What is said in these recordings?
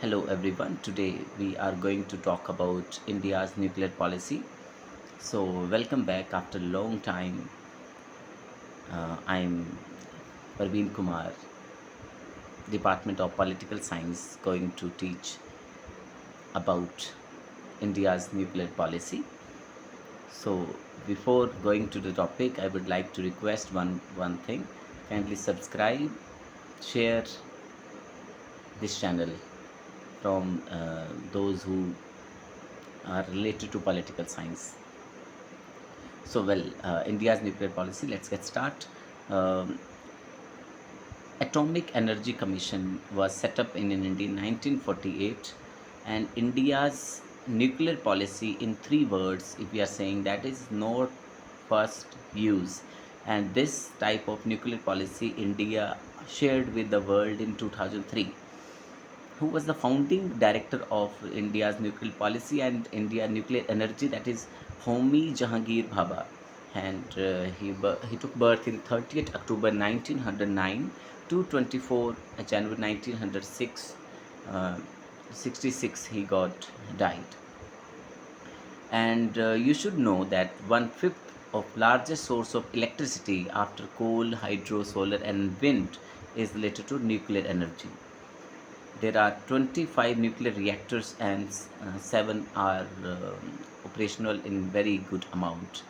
Hello everyone. Today we are going to talk about India's nuclear policy. So, welcome back after a long time. I'm Parveen Kumar, Department of Political Science, going to teach about India's nuclear policy. So, before going to the topic, I would like to request one thing. Kindly subscribe, share this channel from those who are related to political science. India's nuclear policy. Let's get started. Um, Atomic Energy Commission was set up in India in 1948, and India's nuclear policy in three words, if we are saying that is not first use, and this type of nuclear policy India shared with the world in 2003. Who was the founding director of India's nuclear policy and India nuclear energy, that is Homi Jahangir Bhabha. And he took birth in 30th October 1909 to 24 January 1906. 66 he got died. And you should know that one-fifth of largest source of electricity after coal, hydro, solar and wind is related to nuclear energy. There are 25 nuclear reactors and 7 are operational in very good amount.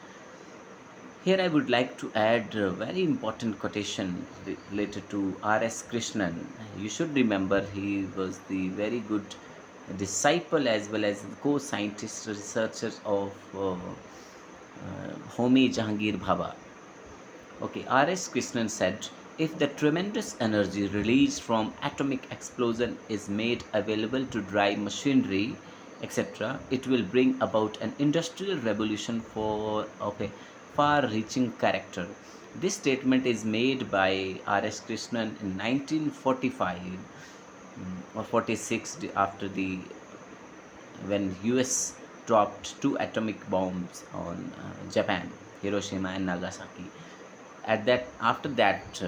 Here I would like to add a very important quotation related to R.S. Krishnan. You should remember he was the very good disciple as well as co-scientist researcher of Homi Jahangir Bhabha. Okay, R.S. Krishnan said, if the tremendous energy released from atomic explosion is made available to drive machinery, etc., it will bring about an industrial revolution of a far-reaching character. This statement is made by R.S. Krishnan in 1945 or 46 after the when US dropped two atomic bombs on Japan, Hiroshima and Nagasaki. After that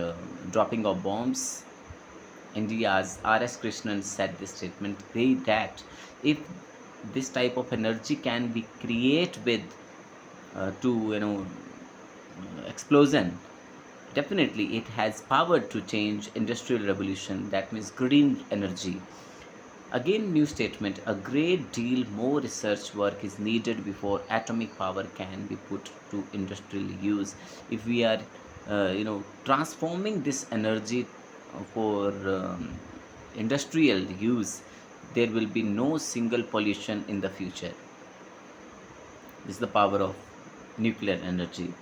dropping of bombs, India's R.S. Krishnan said this statement that if this type of energy can be created with to explosion, definitely it has power to change industrial revolution. That means green energy. Again, new statement, a great deal more research work is needed before atomic power can be put to industrial use. If we are, transforming this energy for industrial use, there will be no single pollution in the future. This is the power of nuclear energy.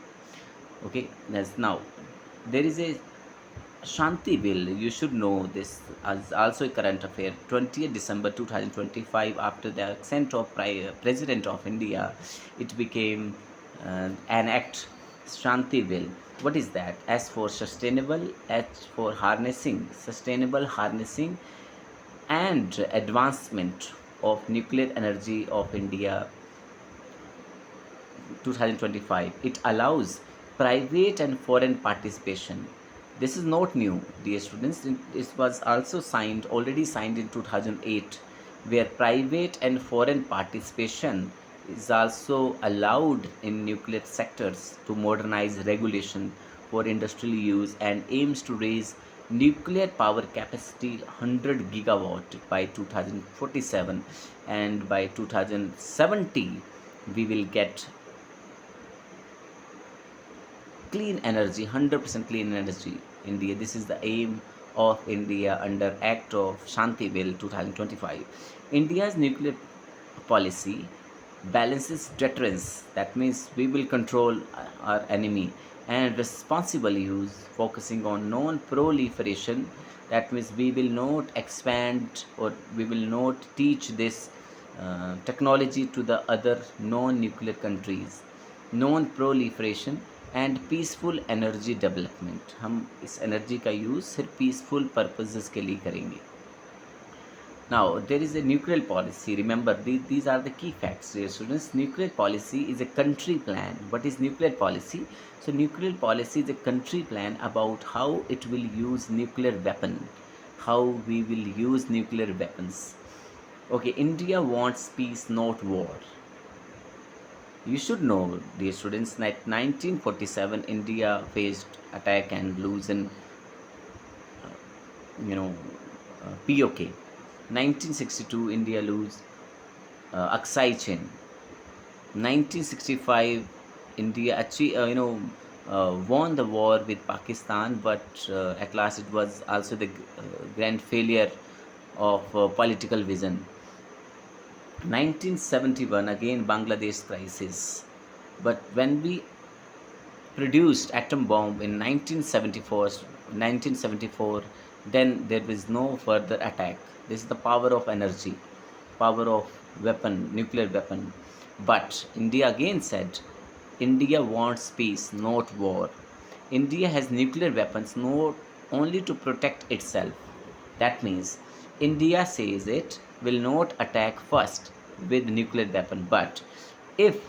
Okay, that's now. There is a Shanti Bill, you should know this as also a current affair. 20th December 2025, after the accent of President of India, it became an act, Shanti Bill. What is that? S for sustainable, H for harnessing, sustainable harnessing and advancement of nuclear energy of India 2025. It allows private and foreign participation. This is not new, dear students. It was also already signed in 2008, where private and foreign participation is also allowed in nuclear sectors to modernize regulation for industrial use and aims to raise nuclear power capacity 100 gigawatt by 2047, and by 2070 we will get clean energy, 100% clean energy India. This is the aim of India under Act of Shanti Bill 2025. India's nuclear policy balances deterrence, that means we will control our enemy, and responsible use, focusing on non-proliferation, that means we will not expand or we will not teach this technology to the other non-nuclear countries. Non-proliferation and peaceful energy development, हम इस energy का use सिर्फ peaceful purposes के लिए करेंगे. Now there is a nuclear policy. Remember these are the key facts, dear students. Nuclear policy is a country plan. What is nuclear policy? So nuclear policy is a country plan about how it will use nuclear weapon, how we will use nuclear weapons. Okay, India wants peace, not war. You should know, dear students, that 1947 India faced attack and loosened, POK. 1962 India lose Aksai Chin. 1965 India won the war with Pakistan, but at last it was also the grand failure of political vision. 1971 again Bangladesh crisis, but when we produced atom bomb in 1974, then there was no further attack. This is the power of energy, power of weapon, nuclear weapon. But India again said, India wants peace, not war. India has nuclear weapons not only to protect itself. That means India says it will not attack first with nuclear weapon, but if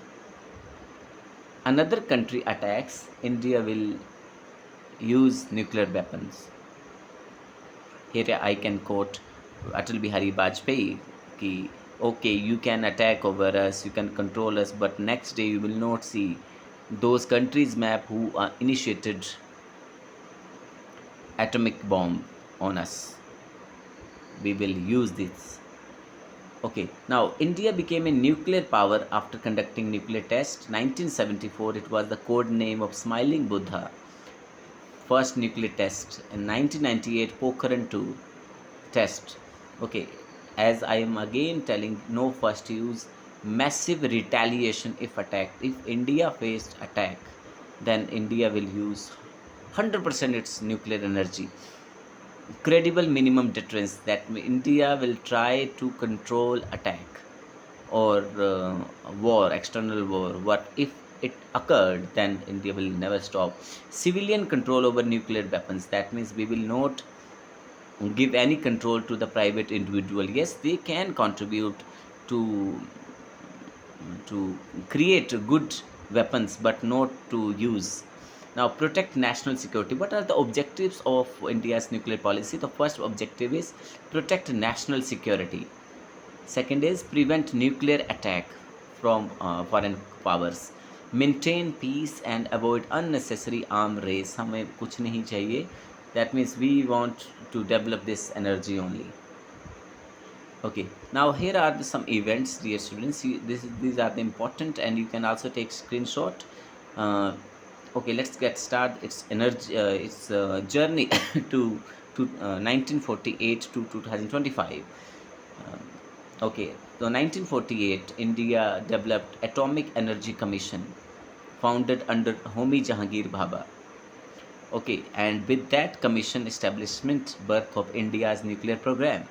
another country attacks, India will use nuclear weapons. Here I can quote Atal Bihari Vajpayee ki, okay, you can attack over us, you can control us, but next day you will not see those countries map who initiated atomic bomb on us. We will use this. Okay, now India became a nuclear power after conducting nuclear tests. 1974, it was the code name of Smiling Buddha. First nuclear test in 1998, Pokhran 2 test. Okay, as I am again telling, no first use, massive retaliation if attacked. If India faced attack, then India will use 100% its nuclear energy. Credible minimum deterrence, that India will try to control attack or war, external war. What if it occurred, then India will never stop. Civilian control over nuclear weapons, that means we will not give any control to the private individual. Yes, they can contribute to create good weapons, but not to use. Now, protect national security. What are the objectives of India's nuclear policy? The first objective is protect national security. Second is prevent nuclear attack from foreign powers. Maintain peace and avoid unnecessary arm race. हमें कुछ नहीं चाहिए. That means we want to develop this energy only. Okay, now here are some events, dear students. These are the important, and you can also take screenshot. Uh, okay, let's get started. Its energy, its journey to 1948 to 2025. Okay, so 1948, India developed Atomic Energy Commission, founded under Homi Jahangir Bhabha. Okay, and with that commission establishment, birth of India's nuclear program.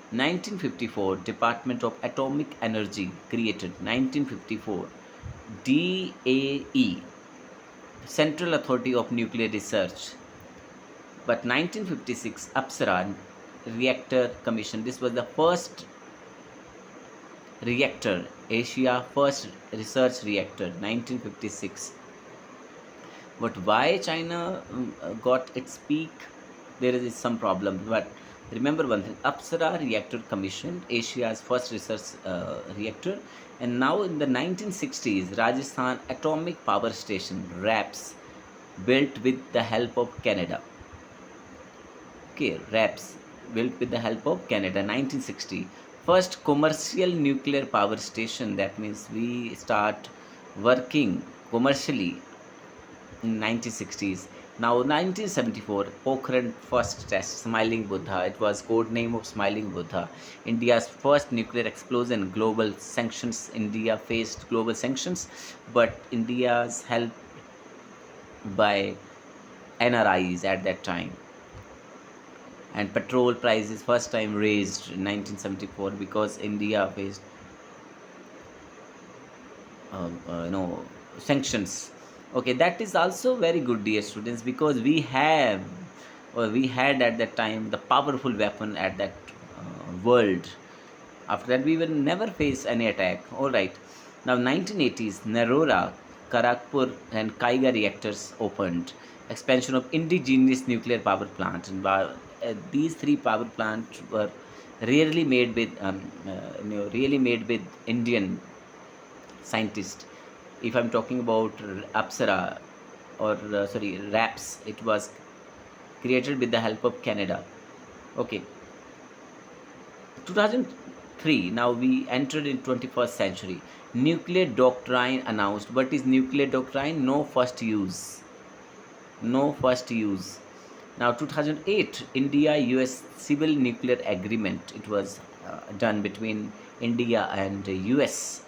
1954, Department of Atomic Energy created. 1954, DAE, Central Authority of Nuclear Research. But 1956, Apsara Reactor Commission. This was the first reactor, Asia first research reactor, 1956. But why China got its peak? There is some problem. But remember one thing: Apsara Reactor Commission, Asia's first research reactor, and now in the 1960s, Rajasthan Atomic Power Station (RAPS), built with the help of Canada. Okay, RAPS built with the help of Canada. 1960, first commercial nuclear power station. That means we start working commercially in 1960s. Now 1974, Pokhran first test, Smiling Buddha. It was code name of Smiling Buddha. India's first nuclear explosion, global sanctions. India faced global sanctions, but India's help by NRIs at that time. And petrol prices first time raised in 1974 because India faced sanctions. Okay, that is also very good, dear students, because we had at that time the powerful weapon at that world. After that, we will never face any attack. All right. Now, 1980s, Narora, Karakpur, and Kaiga reactors opened. Expansion of indigenous nuclear power plant. And these three power plants were Rarely made with really made with Indian scientists. If I'm talking about Apsara or sorry, RAPS, it was created with the help of Canada. Okay, 2003. Now we entered in 21st century. Nuclear doctrine announced. What is nuclear doctrine? No first use. No first use. Now 2008, India US civil nuclear agreement. It was done between India and US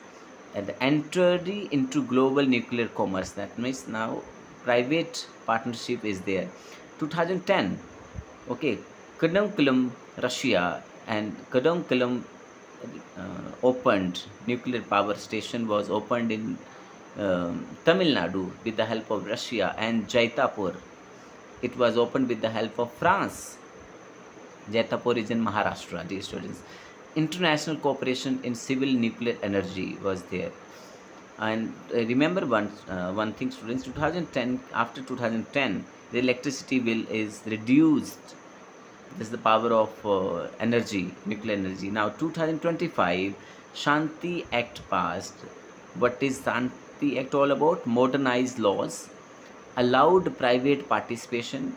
and entered into global nuclear commerce. That means now private partnership is there. 2010, okay, Kadamkulam, Russia, and Kadamkulam opened nuclear power station was opened in Tamil Nadu with the help of Russia, and Jaitapur, it was opened with the help of France. Jaitapur is in Maharashtra, dear students. International cooperation in civil nuclear energy was there. And remember one thing, students, 2010, after 2010, the electricity bill is reduced. This is the power of energy, nuclear energy. Now, 2025, Shanti Act passed. What is Shanti Act all about? Modernized laws, allowed private participation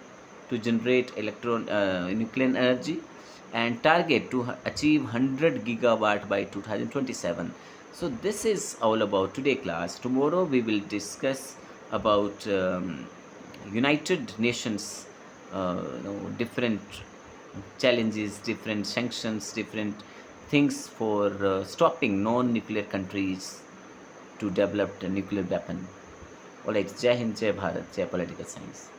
to generate nuclear energy, and target to achieve 100 gigawatt by 2027. So this is all about today class. Tomorrow we will discuss about United Nations, different challenges, different sanctions, different things for stopping non-nuclear countries to develop the nuclear weapon. All right, Jai Hind, Jai Bharat, Jai Political Science.